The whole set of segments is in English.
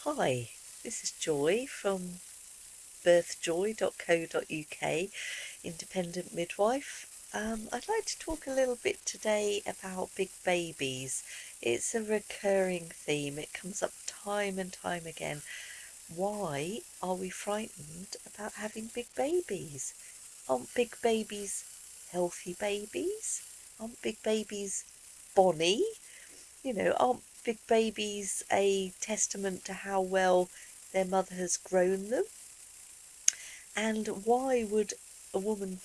Hi, this is Joy from birthjoy.co.uk, independent midwife. I'd like to talk a little bit today about big babies. It's a recurring theme, it comes up time and time again. Why are we frightened about having big babies? Aren't big babies healthy babies? Aren't big babies bonny? Aren't big babies a testament to how well their mother has grown them? And why would a woman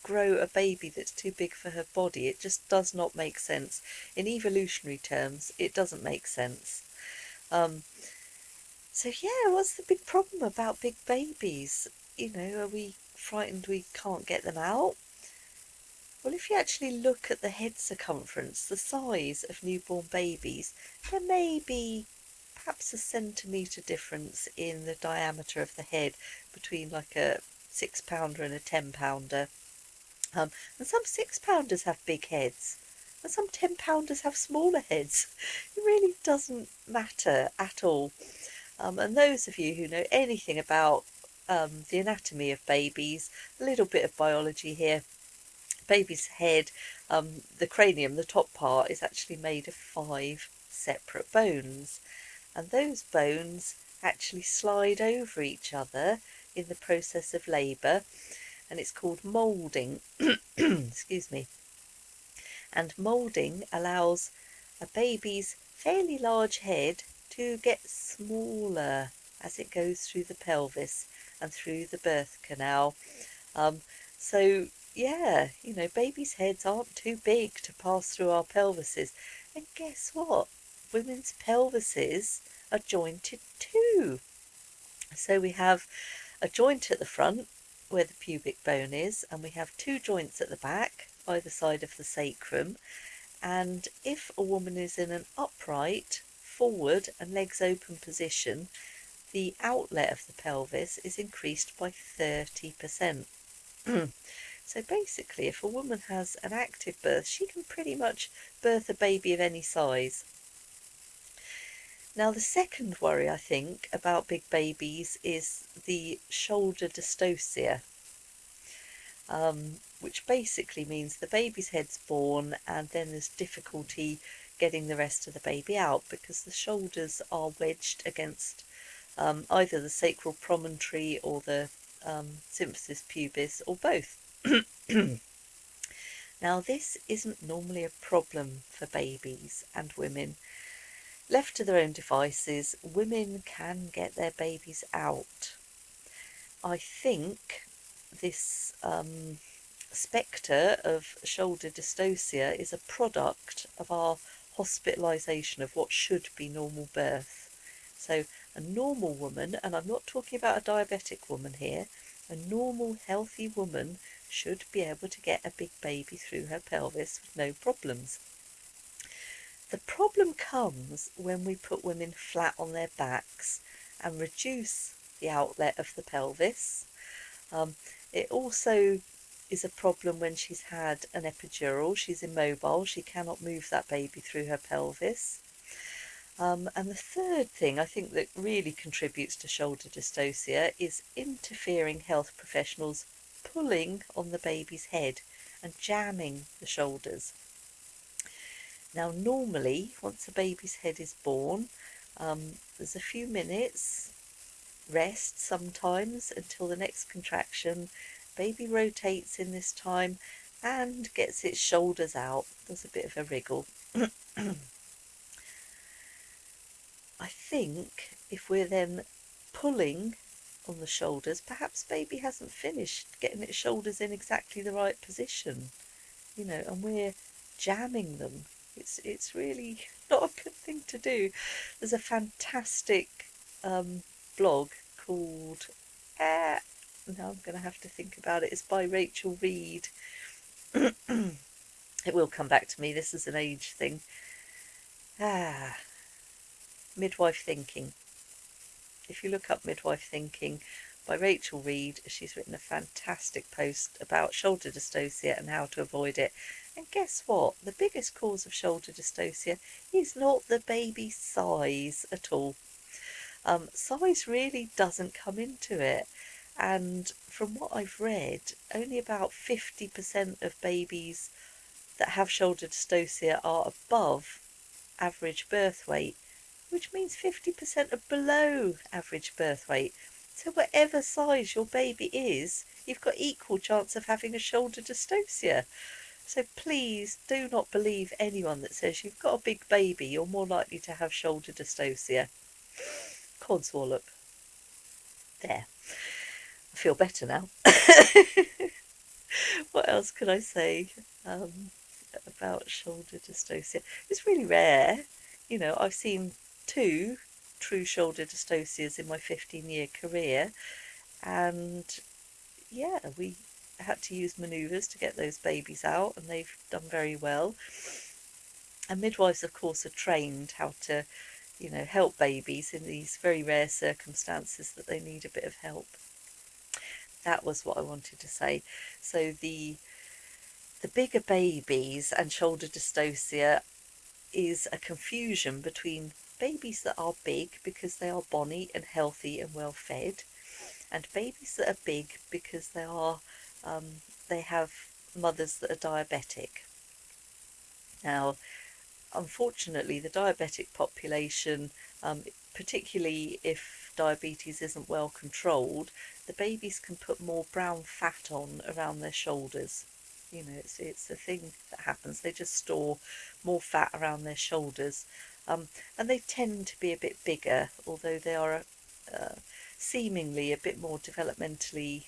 grow a baby that's too big for her body? It just does not make sense. In evolutionary terms, it doesn't make sense. Um, so yeah, what's the big problem about big babies? Are we frightened we can't get them out? Well, if you actually look at the head circumference, the size of newborn babies, there may be perhaps a centimetre difference in the diameter of the head between like a 6 pounder and a 10 pounder. And some 6 pounders have big heads, and some 10 pounders have smaller heads. It really doesn't matter at all. And those of you who know anything about the anatomy of babies, a little bit of biology here. Baby's head, the cranium, the top part, is actually made of 5 separate bones, and those bones actually slide over each other in the process of labour, and it's called moulding. Excuse me. And moulding allows a baby's fairly large head to get smaller as it goes through the pelvis and through the birth canal. So yeah, babies' heads aren't too big to pass through our pelvises. And guess what? Women's pelvises are jointed too. So we have a joint at the front where the pubic bone is, and we have 2 joints at the back, either side of the sacrum. And if a woman is in an upright, forward and legs open position, the outlet of the pelvis is increased by 30%. So basically, if a woman has an active birth, she can pretty much birth a baby of any size. Now, the second worry, I think, about big babies is the shoulder dystocia, which basically means the baby's head's born and then there's difficulty getting the rest of the baby out because the shoulders are wedged against either the sacral promontory or the symphysis pubis or both. Now, this isn't normally a problem for babies and women. Left to their own devices, women can get their babies out. I think this spectre of shoulder dystocia is a product of our hospitalisation of what should be normal birth. So a normal woman, and I'm not talking about a diabetic woman here, a normal healthy woman should be able to get a big baby through her pelvis with no problems. The problem comes when we put women flat on their backs and reduce the outlet of the pelvis. It also is a problem when she's had an epidural. She's immobile, she cannot move that baby through her pelvis. And the third thing I think that really contributes to shoulder dystocia is interfering health professionals pulling on the baby's head and jamming the shoulders. Now, normally, once a baby's head is born, there's a few minutes rest sometimes until the next contraction. Baby rotates in this time and gets its shoulders out, does a bit of a wriggle. I think if we're then pulling on the shoulders, perhaps baby hasn't finished getting its shoulders in exactly the right position, and we're jamming them. It's really not a good thing to do. There's a fantastic blog called now I'm going to have to think about it. It's by Rachel Reed. It will come back to me. This is an age thing. Midwife Thinking. If you look up Midwife Thinking by Rachel Reed, she's written a fantastic post about shoulder dystocia and how to avoid it. And guess what? The biggest cause of shoulder dystocia is not the baby's size at all. Size really doesn't come into it. And from what I've read, only about 50% of babies that have shoulder dystocia are above average birth weight, which means 50% are below average birth weight. So whatever size your baby is, you've got equal chance of having a shoulder dystocia. So please do not believe anyone that says you've got a big baby, you're more likely to have shoulder dystocia. Codswallop. There. I feel better now. What else could I say about shoulder dystocia? It's really rare. I've seen 2 true shoulder dystocias in my 15-year career, and yeah, we had to use manoeuvres to get those babies out, and they've done very well. And midwives, of course, are trained how to, help babies in these very rare circumstances that they need a bit of help. That was what I wanted to say. So the bigger babies and shoulder dystocia is a confusion between babies that are big because they are bonny and healthy and well fed, and babies that are big because they have mothers that are diabetic. Now, unfortunately, the diabetic population, particularly if diabetes isn't well controlled, the babies can put more brown fat on around their shoulders. It's a thing that happens. They just store more fat around their shoulders, and they tend to be a bit bigger, although they are seemingly a bit more developmentally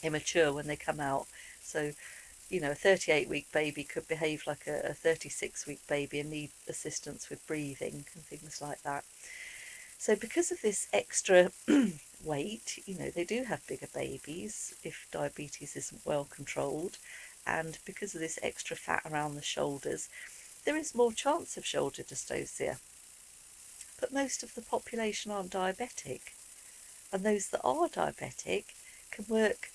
immature when they come out. So, a 38-week baby could behave like a 36-week baby and need assistance with breathing and things like that. So because of this extra weight, they do have bigger babies if diabetes isn't well controlled, and because of this extra fat around the shoulders, there is more chance of shoulder dystocia. But most of the population aren't diabetic, and those that are diabetic can work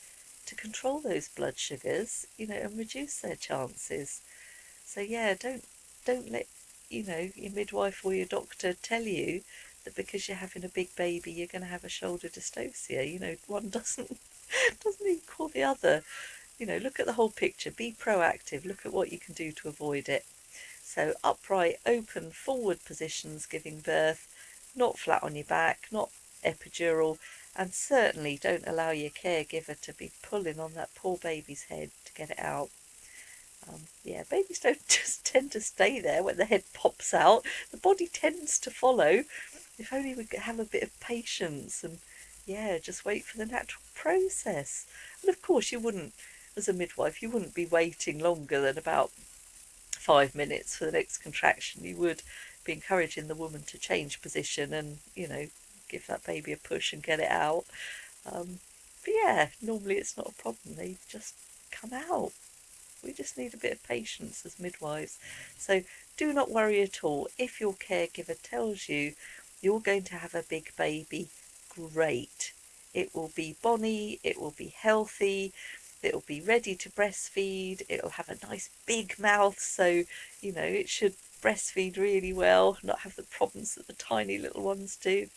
to control those blood sugars, and reduce their chances. So yeah, don't let your midwife or your doctor tell you that because you're having a big baby you're going to have a shoulder dystocia. One doesn't equal the other. Look at the whole picture, be proactive, look at what you can do to avoid it. So upright, open, forward positions giving birth, not flat on your back, not epidural, and certainly don't allow your caregiver to be pulling on that poor baby's head to get it out. Babies don't just tend to stay there when the head pops out. The body tends to follow. If only we could have a bit of patience and, just wait for the natural process. And of course, as a midwife, you wouldn't be waiting longer than about 5 minutes for the next contraction. You would be encouraging the woman to change position and, give that baby a push and get it out. But normally it's not a problem. They just come out. We just need a bit of patience as midwives. So do not worry at all. If your caregiver tells you you're going to have a big baby, great. It will be bonny, it will be healthy, it will be ready to breastfeed, it will have a nice big mouth, so it should breastfeed really well, not have the problems that the tiny little ones do.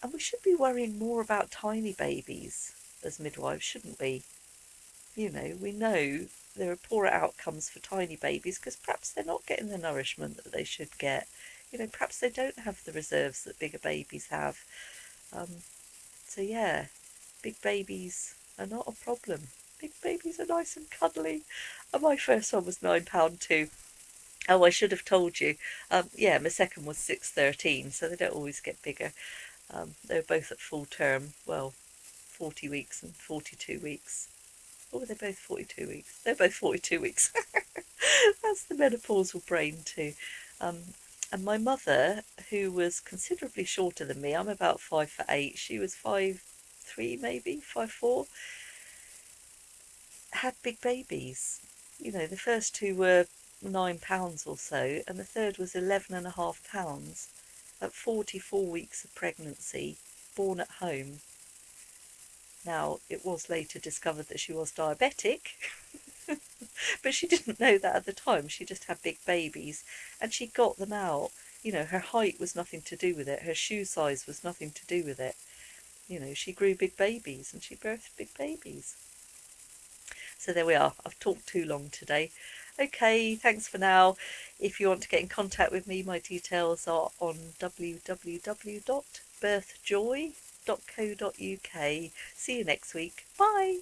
And we should be worrying more about tiny babies as midwives, shouldn't we? We know there are poorer outcomes for tiny babies because perhaps they're not getting the nourishment that they should get. Perhaps they don't have the reserves that bigger babies have. Big babies are not a problem. Big babies are nice and cuddly. And my first one was £9 too. Oh, I should have told you. My second was 6.13, so they don't always get bigger. They were both at full term, 40 weeks and 42 weeks. Or were they both 42 weeks? They're both 42 weeks. That's the menopausal brain too. And my mother, who was considerably shorter than me, I'm about 5'8", she was 5'3", maybe 5'4", had big babies. The first 2 were £9 or so, and the third was 11.5 pounds at 44 weeks of pregnancy, born at home. Now, it was later discovered that she was diabetic, but she didn't know that at the time. She just had big babies, and she got them out, You know, her height was nothing to do with it. Her shoe size was nothing to do with it. You know, she grew big babies and she birthed big babies. So there we are. I've talked too long today. Okay, thanks for now. If you want to get in contact with me, my details are on www.birthjoy.co.uk. See you next week. Bye.